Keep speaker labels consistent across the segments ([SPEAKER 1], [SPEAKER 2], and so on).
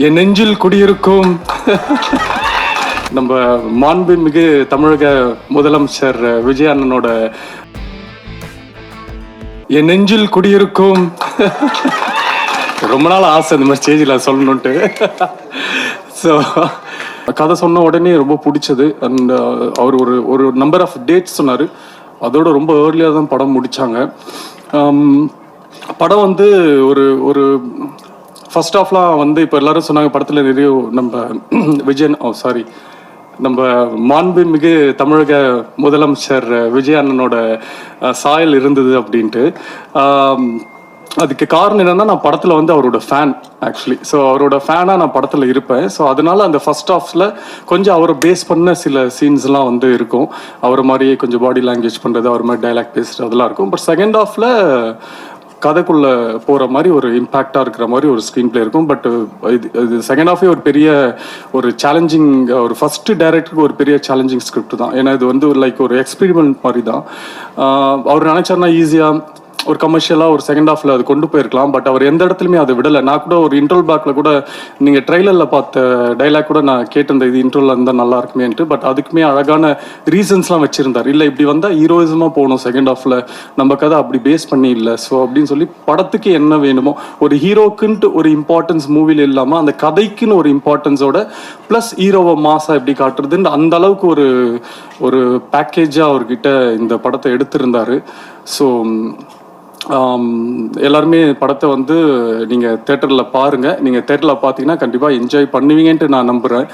[SPEAKER 1] என் நெஞ்சில் குடியிருக்கும் நம்ம மாண்புமிகு தமிழக முதலமைச்சர் விஜய் அண்ணனோட என் நெஞ்சில் குடியிருக்கும் ரொம்ப நாள் ஆசை இந்த மாதிரி ஸ்டேஜில் சொல்லணுன்ட்டு. ஸோ கதை சொன்ன உடனே ரொம்ப பிடிச்சது. அண்ட் அவர் ஒரு ஒரு நம்பர் ஆஃப் டேட்ஸ் சொன்னார். அதோட ரொம்ப ஏர்லியாக தான் படம் முடித்தாங்க. படம் வந்து ஒரு ஒரு ஃபர்ஸ்ட் ஆஃப்லாம் வந்து இப்போ எல்லாரும் சொன்னாங்க படத்தில் நிறைய நம்ம நம்ம மாண்புமிகு தமிழக முதலமைச்சர் விஜய் அண்ணனோட சாயல் இருந்தது அப்படின்ட்டு. அதுக்கு காரணம் என்னன்னா, நான் படத்தில் வந்து அவரோட ஃபேன் ஆக்சுவலி. ஸோ அவரோட ஃபேனாக நான் படத்தில் இருப்பேன். ஸோ அதனால அந்த ஃபர்ஸ்ட் ஆஃப்ஸில் கொஞ்சம் அவரை பேஸ் பண்ண சில சீன்ஸ்லாம் வந்து இருக்கும். அவரை மாதிரியே கொஞ்சம் பாடி லாங்குவேஜ் பண்ணுறது, அவர் மாதிரி டைலாக் பேசுகிறது அதெல்லாம் இருக்கும். பட் செகண்ட் ஆஃபில் கதைக்குள்ளே போகிற மாதிரி ஒரு இம்பேக்டாக இருக்கிற மாதிரி ஒரு ஸ்க்ரீன் பிளே இருக்கும். பட் இது செகண்ட் ஆஃபே ஒரு பெரிய ஒரு சேலஞ்சிங், ஒரு ஃபஸ்ட்டு டைரக்டருக்கு ஒரு பெரிய சேலஞ்சிங் ஸ்கிரிப்ட் தான். ஏன்னா இது வந்து லைக் ஒரு எக்ஸ்பெரிமெண்ட் மாதிரி தான். அவர் நினச்சாருன்னா ஈஸியாக ஒரு கமர்ஷியலாக ஒரு செகண்ட் ஆஃபில் அது கொண்டு போயிருக்கலாம். பட் அவர் எந்த இடத்துலையுமே அதை விடலை. நான் கூட ஒரு இன்ட்ரோல் பேக்கில் கூட நீங்கள் ட்ரெய்லரில் பார்த்த டைலாக் கூட நான் கேட்டிருந்தேன், இது இன்ட்ரோலில் இருந்தால் நல்லா இருக்குமேன்ட்டு. பட் அதுக்குமே அழகான ரீசன்ஸ்லாம் வச்சுருந்தார். இல்லை இப்படி வந்தால் ஹீரோயிசமாக போகணும் செகண்ட் ஆஃபில், நம்ம கதை அப்படி பேஸ் பண்ணி இல்லை. ஸோ அப்படின்னு சொல்லி படத்துக்கு என்ன வேணுமோ, ஒரு ஹீரோக்குன்ட்டு ஒரு இம்பார்ட்டன்ஸ் மூவியில் இல்லாமல் அந்த கதைக்குன்னு ஒரு இம்பார்ட்டன்ஸோட ப்ளஸ் ஹீரோவை மாசாக எப்படி காட்டுறதுன்னு அந்த அளவுக்கு ஒரு ஒரு பேக்கேஜாக அவர்கிட்ட இந்த படத்தை எடுத்திருந்தார். ஸோ எல்லாருமே படத்தை வந்து நீங்கள் தேட்டரில் பாருங்கள். நீங்கள் தேட்டரில் பார்த்தீங்கன்னா கண்டிப்பாக என்ஜாய் பண்ணுவீங்கன்ட்டு நான் நம்புகிறேன்.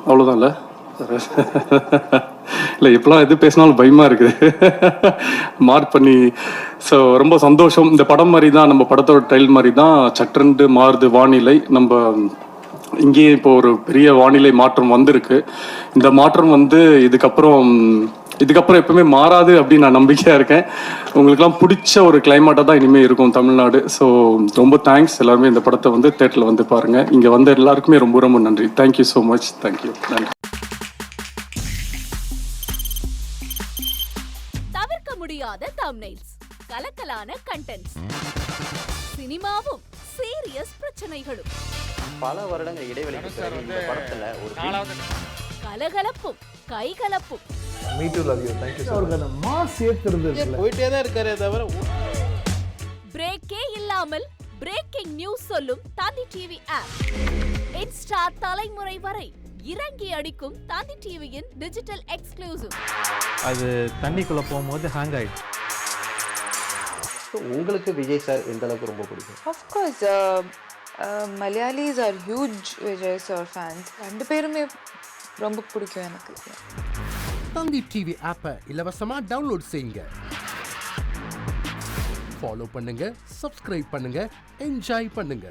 [SPEAKER 1] அவ்வளோதான் இல்லை இல்லை, எப்பெல்லாம் எது பேசினாலும் பயமாக இருக்குது மார்க் பண்ணி. ஸோ ரொம்ப சந்தோஷம். இந்த படம் மாதிரி தான், நம்ம படத்தோட ட்ரைல் மாதிரி தான் சற்றென்று மாறுது வானிலை. நம்ம இங்கேயே இப்போ ஒரு பெரிய வானிலை மாற்றம் வந்திருக்கு. இந்த மாற்றம் வந்து இதுக்கப்புறம் எப்பவுமே மாறாது அப்படின்னு நான் நம்பிக்கையாக இருக்கேன். உங்களுக்குலாம் பிடிச்ச ஒரு கிளைமேட்டாக தான் இனிமேல் இருக்கும் தமிழ்நாடு. ஸோ ரொம்ப தேங்க்ஸ். எல்லாருமே இந்த படத்தை வந்து தேட்டரில் வந்து பாருங்கள். இங்கே வந்த எல்லாருக்குமே ரொம்ப ரொம்ப நன்றி. Thank you so much. தேங்க்யூ. நன்றி.
[SPEAKER 2] தவிர்க்க முடியாத தம்ப்நெயில்ஸ், கலக்கலான கண்டென்ட்ஸ், சினிமாவும் சீரியஸ் பிரச்சனைகளும்,
[SPEAKER 3] பல வருடங்கள் இடைவெளிக்கு பிறகு இந்த படத்துல ஒரு
[SPEAKER 2] கலகலப்பும் கைகலப்பும்,
[SPEAKER 4] Me too, love you. Thank you so much. Mass ஏத்துறது
[SPEAKER 5] போயிட்டே தான் இருக்காரே தவிர
[SPEAKER 2] பிரேக்கே இல்லாமல் பிரேக்கிங் நியூஸ் சொல்லும் தந்தி டிவி ஆப். இன்ஸ்டா தலைமுறை வரை இறங்கி அடிக்கும் தந்தி டிவியின் டிஜிட்டல் எக்ஸ்க்ளூசிவ்.
[SPEAKER 4] அது தண்ணிக்குள்ள போகும்போது ஹேங் ஆயிடுச்சு.
[SPEAKER 3] உங்களுக்கு விஜய் சார் எந்த அளவுக்கு ரொம்ப பிடிக்கும்?
[SPEAKER 6] Of course, Malayalis are huge Vijay sir fans. ரெண்டு பேருமே ரொம்ப பிடிக்கும் எனக்கு.
[SPEAKER 7] தந்தி டிவி ஆப்பை இலவசமா டவுன்லோட் செய்யுங்க. ஃபாலோ பண்ணுங்க, சப்ஸ்கிரைப் பண்ணுங்க, என்ஜாய் பண்ணுங்க.